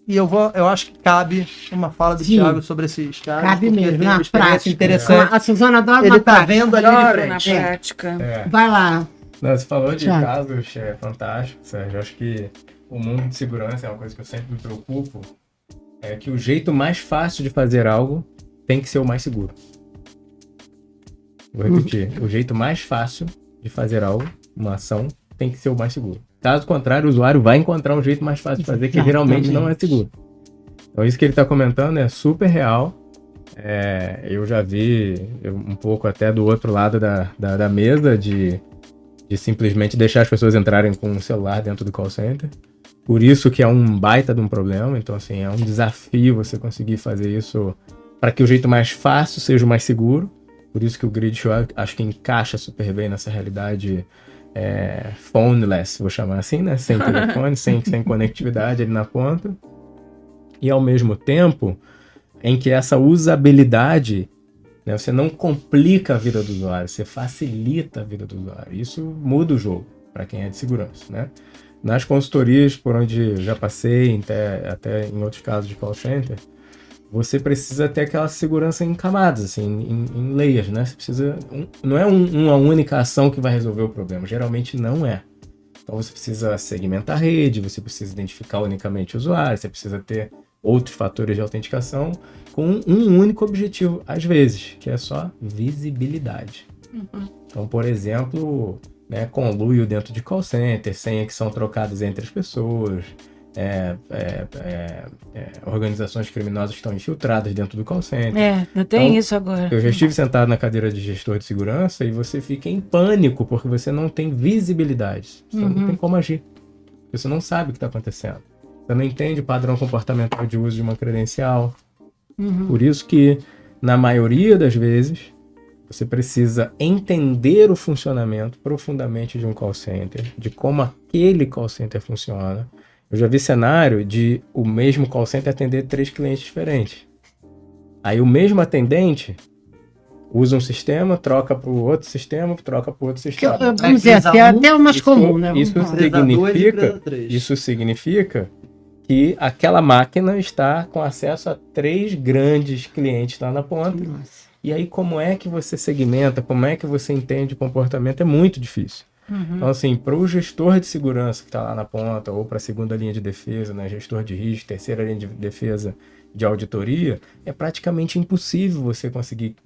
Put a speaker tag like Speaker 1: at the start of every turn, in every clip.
Speaker 1: e eu acho que cabe uma fala do Thiago sobre esses caras.
Speaker 2: Cabe mesmo, na prática.
Speaker 1: Interessante.
Speaker 2: A Suzana adora
Speaker 1: Ele
Speaker 2: na
Speaker 1: tá
Speaker 2: prática.
Speaker 1: vendo ali
Speaker 3: Adoro
Speaker 1: de
Speaker 3: na
Speaker 1: frente.
Speaker 3: prática.
Speaker 2: Vai lá.
Speaker 4: Não, você falou de
Speaker 2: Thiago.
Speaker 4: casos fantásticos, Sérgio. Eu acho que o mundo de segurança é uma coisa que eu sempre me preocupo. É que o jeito mais fácil de fazer algo tem que ser o mais seguro. Vou repetir. O jeito mais fácil de fazer algo, uma ação, tem que ser o mais seguro. Caso contrário, o usuário vai encontrar um jeito mais fácil de fazer, que geralmente não é seguro. Então isso que ele está comentando é super real. Eu já vi um pouco até do outro lado da mesa de simplesmente deixar as pessoas entrarem com um celular dentro do call center. Por isso que é um baita de um problema. Então, assim, é um desafio você conseguir fazer isso para que o jeito mais fácil seja o mais seguro. Por isso que o Grid Show acho que encaixa super bem nessa realidade phoneless, vou chamar assim, né? Sem telefone, sem conectividade ali na ponta. E ao mesmo tempo em que essa usabilidade, né, você não complica a vida do usuário, você facilita a vida do usuário. Isso muda o jogo para quem é de segurança, né? Nas consultorias por onde eu já passei, até em outros casos de call center, você precisa ter aquela segurança em camadas, assim, em layers, né? Você precisa, não é uma única ação que vai resolver o problema, geralmente não é. Então você precisa segmentar a rede, você precisa identificar unicamente o usuário, você precisa ter outros fatores de autenticação com um único objetivo, às vezes, que é só visibilidade. Então, por exemplo, né, conluio dentro de call center, senhas que são trocadas entre as pessoas, organizações criminosas que estão infiltradas dentro do call center.
Speaker 3: Eu tenho isso agora.
Speaker 4: Eu já estive sentado na cadeira de gestor de segurança e você fica em pânico porque você não tem visibilidade. Você não tem como agir. Você não sabe o que está acontecendo. Você não entende o padrão comportamental de uso de uma credencial. Por isso que, na maioria das vezes, você precisa entender o funcionamento profundamente de um call center, de como aquele call center funciona. Eu já vi cenário de o mesmo call center atender 3 clientes diferentes. Aí o mesmo atendente usa um sistema, troca para o outro sistema, troca para o outro sistema.
Speaker 2: Vamos dizer assim, é até o mais comum, né?
Speaker 4: Isso significa que aquela máquina está com acesso a 3 grandes clientes lá na ponta.
Speaker 2: Nossa.
Speaker 4: E aí como é que você segmenta, como é que você entende o comportamento? É muito difícil. Então, assim, para o gestor de segurança que está lá na ponta, ou para a segunda linha de defesa, né, gestor de risco, terceira linha de defesa de auditoria, é praticamente impossível você conseguir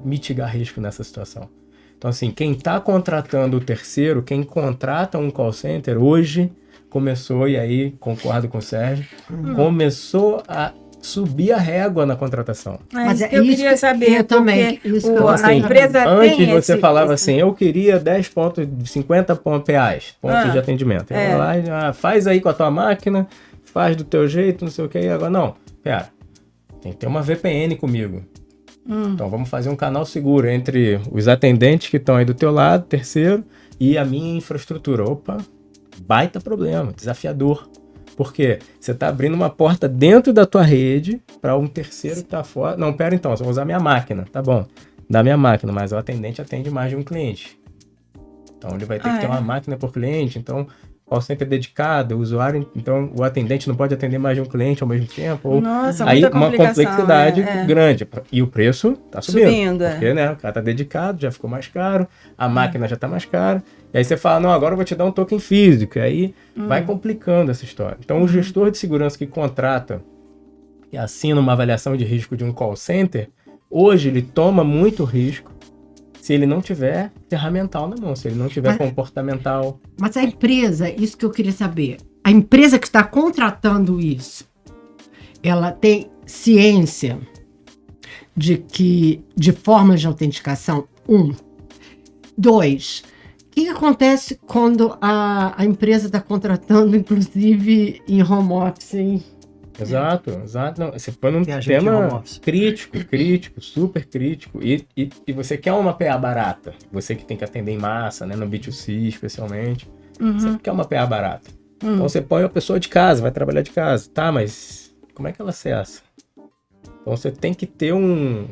Speaker 4: mitigar risco nessa situação. Então, assim, quem está contratando o terceiro, quem contrata um call center, hoje começou, e aí concordo com o Sérgio, começou a subir a régua na contratação.
Speaker 3: Mas eu queria saber,
Speaker 2: eu também.
Speaker 3: A empresa
Speaker 4: antes
Speaker 3: tem
Speaker 4: você falava assim, eu queria 10 pontos, 50 PAs, pontos de atendimento. Eu lá, faz aí com a tua máquina, faz do teu jeito, não sei o que. Agora, não, pera, tem que ter uma VPN comigo. Então vamos fazer um canal seguro entre os atendentes que estão aí do teu lado, terceiro, e a minha infraestrutura. Opa, baita problema, desafiador. Porque você está abrindo uma porta dentro da tua rede para um terceiro que está fora. Não, pera então, eu vou usar minha máquina. Tá bom, dá minha máquina, mas o atendente atende mais de um cliente. Então ele vai ter que ter uma máquina por cliente. Então, call center dedicado, o usuário... Então, o atendente não pode atender mais de um cliente ao mesmo tempo.
Speaker 3: Nossa,
Speaker 4: aí
Speaker 3: muita
Speaker 4: uma complexidade grande. E o preço está subindo. Porque né, o cara está dedicado, já ficou mais caro, a máquina já está mais cara. E aí você fala, não, agora eu vou te dar um token físico. E aí vai complicando essa história. Então, o gestor de segurança que contrata e assina uma avaliação de risco de um call center, hoje ele toma muito risco se ele não tiver ferramental na mão, se ele não tiver comportamental.
Speaker 2: Mas a empresa, isso que eu queria saber, a empresa que está contratando isso, ela tem ciência de formas de autenticação? 2, o que acontece quando a empresa está contratando, inclusive, em home office, hein?
Speaker 4: Exato. Não, você põe num tema crítico, super crítico, e você quer uma PA barata, você que tem que atender em massa, né, no B2C especialmente, você quer uma PA barata. Então você põe a pessoa de casa, vai trabalhar de casa, tá, mas como é que ela acessa? Então você tem que ter um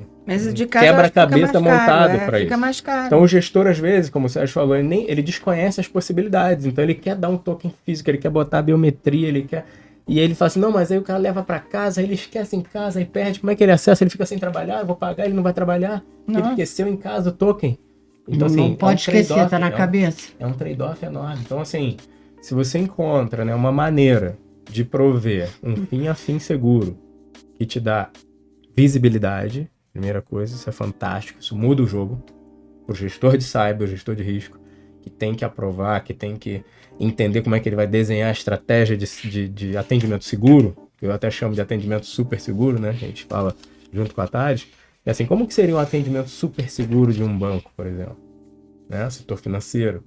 Speaker 4: quebra-cabeça montado para isso.
Speaker 3: Fica mais caro.
Speaker 4: Então o gestor, às vezes, como o Sérgio falou, ele desconhece as possibilidades, então ele quer dar um token físico, ele quer botar a biometria, ele quer... E ele fala assim, não, mas aí o cara leva pra casa, aí ele esquece em casa, aí perde, como é que ele acessa? Ele fica sem trabalhar, eu vou pagar, ele não vai trabalhar. Ele esqueceu em casa o token. Então, assim,
Speaker 2: não pode esquecer, tá na cabeça.
Speaker 4: É um trade-off enorme. Então, assim, se você encontra, né, uma maneira de prover um fim a fim seguro que te dá visibilidade, primeira coisa, isso é fantástico, isso muda o jogo. O gestor de cyber, o gestor de risco, que tem que aprovar, que tem que entender como é que ele vai desenhar a estratégia de atendimento seguro, que eu até chamo de atendimento super seguro, né? Que a gente fala junto com a Tade. E assim, como que seria um atendimento super seguro de um banco, por exemplo? Né? Setor financeiro.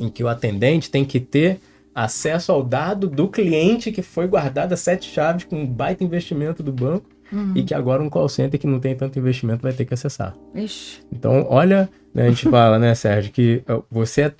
Speaker 4: Em que o atendente tem que ter acesso ao dado do cliente que foi guardado a 7 chaves com um baita investimento do banco e que agora um call center que não tem tanto investimento vai ter que acessar.
Speaker 3: Ixi.
Speaker 4: Então, olha, né, a gente fala, né, Sérgio, que você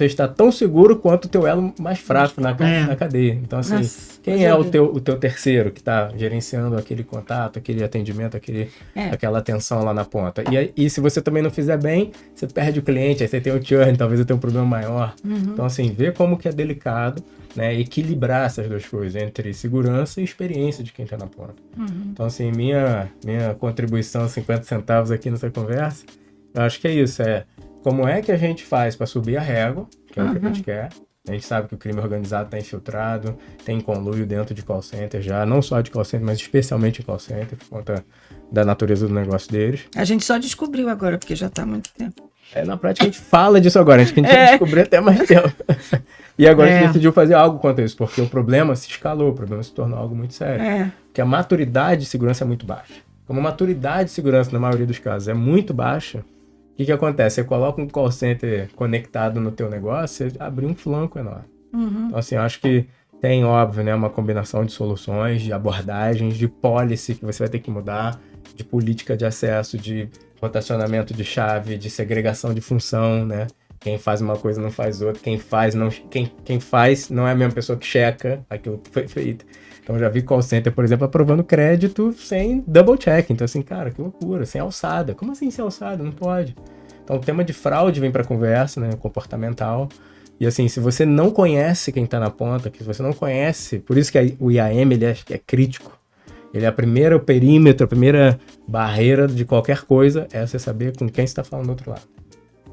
Speaker 4: está tão seguro quanto o teu elo mais fraco na cadeia. Então, assim,
Speaker 3: Nossa,
Speaker 4: quem é o teu terceiro que está gerenciando aquele contato, aquele atendimento, aquela atenção lá na ponta? E se você também não fizer bem, você perde o cliente, aí você tem o churn, talvez você tenha um problema maior. Então, assim, vê como que é delicado, né, equilibrar essas duas coisas, entre segurança e experiência de quem está na ponta. Então, assim, minha contribuição, 50 centavos aqui nessa conversa, eu acho que é isso, como é que a gente faz para subir a régua, que é o que a gente quer. A gente sabe que o crime organizado está infiltrado, tem conluio dentro de call center já, não só de call center, mas especialmente em call center, por conta da natureza do negócio deles.
Speaker 3: A gente só descobriu agora, porque já está há muito tempo.
Speaker 4: Na prática a gente fala disso agora, a gente descobriu até mais tempo. E agora a gente decidiu fazer algo quanto a isso, porque o problema se escalou, o problema se tornou algo muito sério. Porque a maturidade de segurança é muito baixa. Como a maturidade de segurança, na maioria dos casos, é muito baixa, o que acontece? Você coloca um call center conectado no teu negócio, você abre um flanco enorme. Então, assim, eu acho que tem, óbvio, né, uma combinação de soluções, de abordagens, de policy que você vai ter que mudar, de política de acesso, de rotacionamento de chave, de segregação de função, né? Quem faz uma coisa não faz outra, quem faz não é a mesma pessoa que checa aquilo que foi feito. Então, já vi call center, por exemplo, aprovando crédito sem double check. Então, assim, cara, que loucura, sem alçada. Como assim sem alçada? Não pode. Então, o tema de fraude vem para conversa, né, comportamental. E, assim, se você não conhece quem está na ponta, que você não conhece, por isso que o IAM ele é crítico. Ele é o perímetro, a primeira barreira de qualquer coisa é você saber com quem você está falando do outro lado.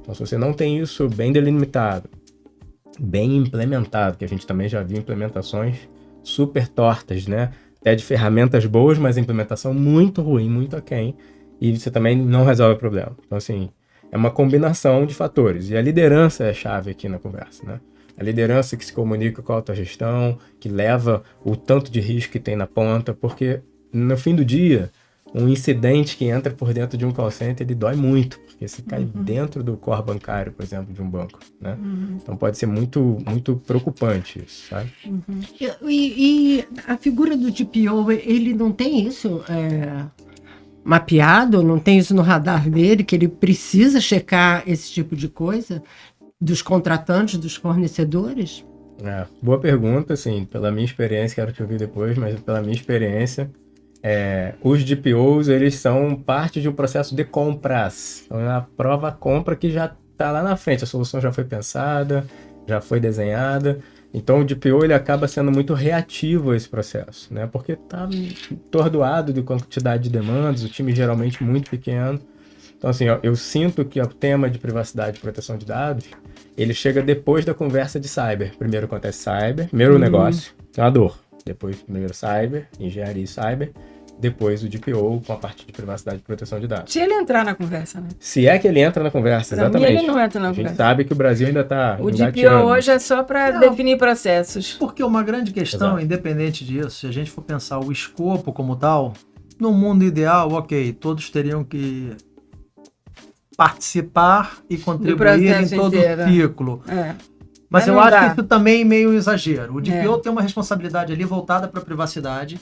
Speaker 4: Então, se você não tem isso bem delimitado, bem implementado, que a gente também já viu implementações super tortas, né? Até de ferramentas boas, mas a implementação muito ruim, muito aquém, e você também não resolve o problema. Então, assim, é uma combinação de fatores. E a liderança é a chave aqui na conversa, né? A liderança que se comunica com a autogestão, que leva o tanto de risco que tem na ponta, porque no fim do dia, um incidente que entra por dentro de um call center, ele dói muito, porque se cai dentro do core bancário, por exemplo, de um banco, né? Então pode ser muito, muito preocupante isso, sabe?
Speaker 2: E a figura do DPO, ele não tem isso mapeado, não tem isso no radar dele, que ele precisa checar esse tipo de coisa dos contratantes, dos fornecedores?
Speaker 4: Boa pergunta, assim, pela minha experiência, quero te ouvir depois, mas pela minha experiência, os DPOs, eles são parte de um processo de compras. Então, é a prova compra que já está lá na frente, a solução já foi pensada, já foi desenhada. Então, o DPO ele acaba sendo muito reativo a esse processo, né? Porque está atordoado de quantidade de demandas, o time geralmente muito pequeno. Então, assim, eu sinto que o tema de privacidade e proteção de dados, ele chega depois da conversa de cyber. Primeiro acontece cyber, primeiro o negócio, que é uma dor. Depois, primeiro cyber, engenharia e cyber. Depois o DPO com a parte de privacidade e proteção de dados.
Speaker 3: Se ele entrar na conversa, né?
Speaker 4: Se é que ele entra na conversa,
Speaker 3: Pra
Speaker 4: exatamente.
Speaker 3: mim, ele não entra na
Speaker 4: A gente
Speaker 3: conversa.
Speaker 4: sabe que o Brasil ainda está
Speaker 3: O DPO hoje é só para definir processos.
Speaker 1: Porque uma grande questão,
Speaker 4: Exato.
Speaker 1: Independente disso, se a gente for pensar o escopo como tal, no mundo ideal, ok, todos teriam que participar e contribuir em
Speaker 3: processo
Speaker 1: todo
Speaker 3: inteiro.
Speaker 1: o ciclo.
Speaker 3: É.
Speaker 1: Mas
Speaker 3: Mas
Speaker 1: eu
Speaker 3: não
Speaker 1: acho
Speaker 3: dá.
Speaker 1: que isso também é meio exagero. O DPO tem uma responsabilidade ali voltada para a privacidade.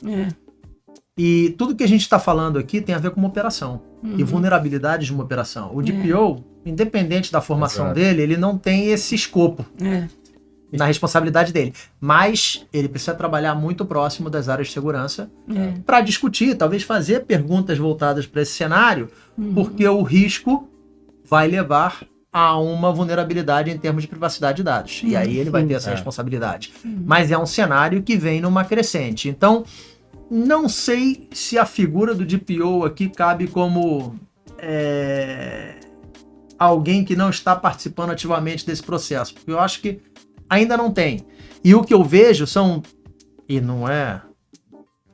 Speaker 1: E tudo que a gente está falando aqui tem a ver com uma operação. E vulnerabilidades de uma operação. O DPO, independente da formação
Speaker 4: Exato.
Speaker 1: dele, ele não tem esse escopo na responsabilidade dele. Mas ele precisa trabalhar muito próximo das áreas de segurança para discutir, talvez fazer perguntas voltadas para esse cenário, porque o risco vai levar a uma vulnerabilidade em termos de privacidade de dados. E aí ele vai ter essa responsabilidade. Mas é um cenário que vem numa crescente. Então, não sei se a figura do DPO aqui cabe como alguém que não está participando ativamente desse processo. Porque eu acho que ainda não tem. E o que eu vejo são, e não é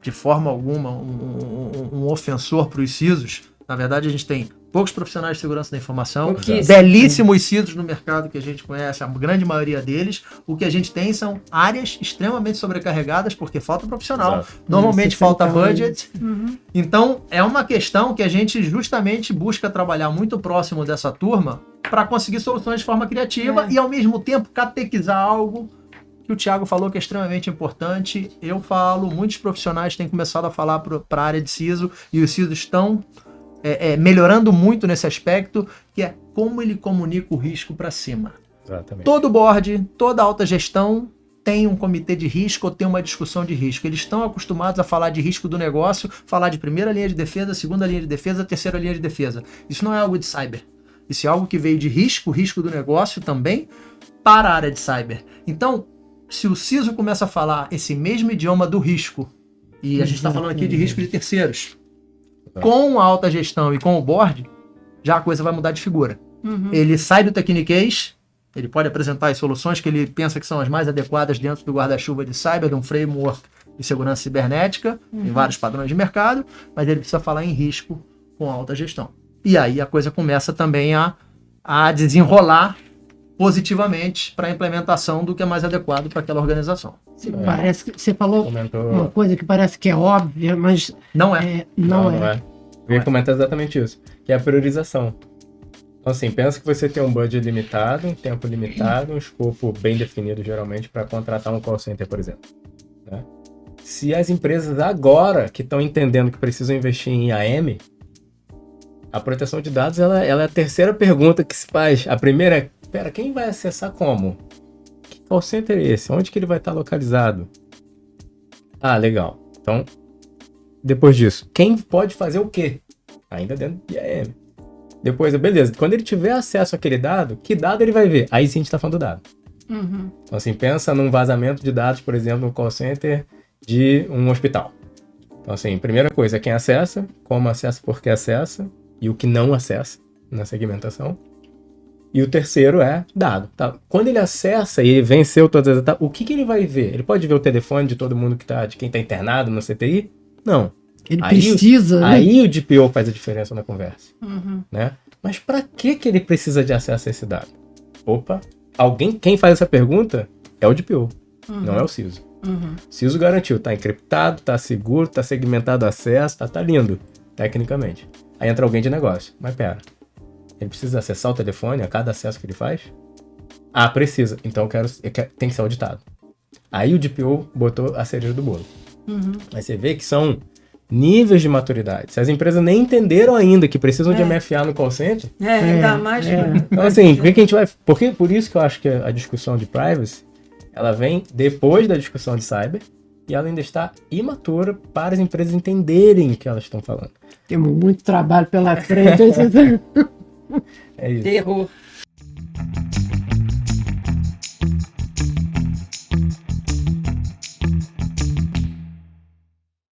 Speaker 1: de forma alguma um ofensor para os CISOs, na verdade a gente tem poucos profissionais de segurança da informação, belíssimos CISOs no mercado que a gente conhece, a grande maioria deles. O que a gente tem são áreas extremamente sobrecarregadas porque falta profissional. Exato. Normalmente falta budget. Então é uma questão que a gente justamente busca trabalhar muito próximo dessa turma para conseguir soluções de forma criativa e ao mesmo tempo catequizar algo que o Thiago falou que é extremamente importante. Eu falo, muitos profissionais têm começado a falar para a área de CISO e os CISOs estão melhorando muito nesse aspecto, que é como ele comunica o risco para cima.
Speaker 4: Exatamente.
Speaker 1: Todo board, toda alta gestão tem um comitê de risco ou tem uma discussão de risco. Eles estão acostumados a falar de risco do negócio, falar de primeira linha de defesa, segunda linha de defesa, terceira linha de defesa. Isso não é algo de cyber. Isso é algo que veio de risco do negócio também, para a área de cyber. Então, se o CISO começa a falar esse mesmo idioma do risco, e a gente está falando aqui de risco de terceiros, com a alta gestão e com o board, já a coisa vai mudar de figura. Ele sai do techniquez, ele pode apresentar as soluções que ele pensa que são as mais adequadas dentro do guarda-chuva de cyber, de um framework de segurança cibernética, em vários padrões de mercado, mas ele precisa falar em risco com a alta gestão. E aí a coisa começa também a desenrolar positivamente para a implementação do que é mais adequado para aquela organização.
Speaker 2: Parece que você falou uma coisa que parece que é óbvia, mas
Speaker 1: não é.
Speaker 2: Não é.
Speaker 4: Eu ia comentar exatamente isso, que é a priorização. Então, assim, pensa que você tem um budget limitado, um tempo limitado, um escopo bem definido, geralmente, para contratar um call center, por exemplo. Né? Se as empresas agora que estão entendendo que precisam investir em IAM, a proteção de dados ela é a terceira pergunta que se faz. A primeira é, pera, quem vai acessar como? Que call center é esse? Onde que ele vai estar localizado? Ah, legal. Então, depois disso, quem pode fazer o quê? Ainda dentro de IAM. Depois, beleza, quando ele tiver acesso àquele dado, que dado ele vai ver? Aí sim a gente está falando do dado. Então, assim, pensa num vazamento de dados, por exemplo, no call center de um hospital. Então, assim, primeira coisa, quem acessa, como acessa, por que acessa, e o que não acessa na segmentação. E o terceiro é dado. Tá? Quando ele acessa e ele venceu todas as etapas, o que ele vai ver? Ele pode ver o telefone de todo mundo de quem está internado no CTI? Não.
Speaker 2: Ele precisa.
Speaker 4: Aí o DPO faz a diferença na conversa. Né? Mas para que ele precisa de acesso a esse dado? Opa, quem faz essa pergunta é o DPO, não é o CISO. CISO garantiu, tá encriptado, tá seguro, tá segmentado o acesso, tá lindo, tecnicamente. Aí entra alguém de negócio. Mas pera, ele precisa acessar o telefone a cada acesso que ele faz? Ah, precisa. Então tem que ser auditado. Aí o DPO botou a cereja do bolo. Aí você vê que são níveis de maturidade. Se as empresas nem entenderam ainda que precisam de MFA no call center...
Speaker 3: ainda mais...
Speaker 4: Então, assim, o que a gente vai... Por isso que eu acho que a discussão de privacy, ela vem depois da discussão de cyber, e ela ainda está imatura para as empresas entenderem o que elas estão falando.
Speaker 2: Temos muito trabalho pela frente.
Speaker 4: É isso.
Speaker 3: Terror.